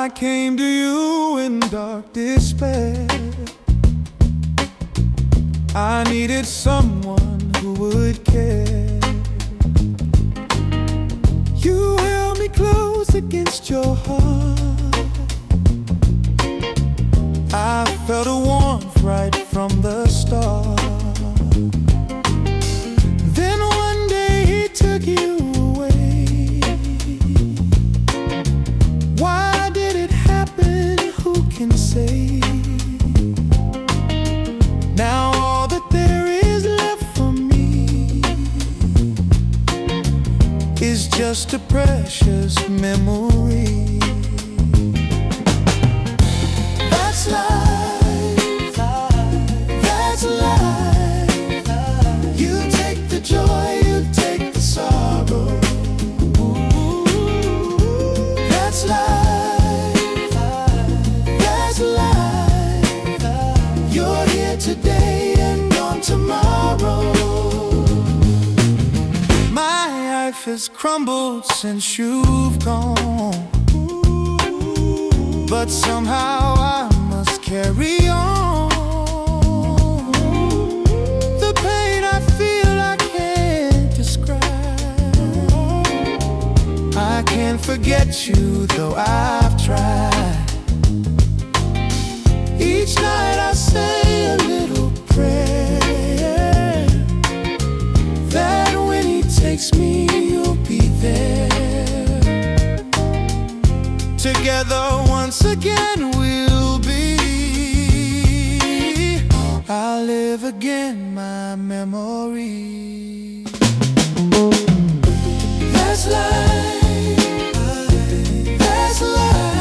I came to you in dark despair. I needed someone who would care. You held me close against your heart. I felt a warmth right from the start. Then one day he took you away. Why did it happen? Who can say? Now all that there is left for me is just a precious memory. That's life, that's life. You take the joy, you take the sorrow. That's life, that's life. You're here today and gone tomorrow. My life has crumbled since you've gone, but somehow I must carry on. The pain I feel I can't describe. I can't forget you though I've tried. Each night I say a little prayer that when he takes me you'll be there. Together once again we'll be. I'll live again my memory. That's life, that's life.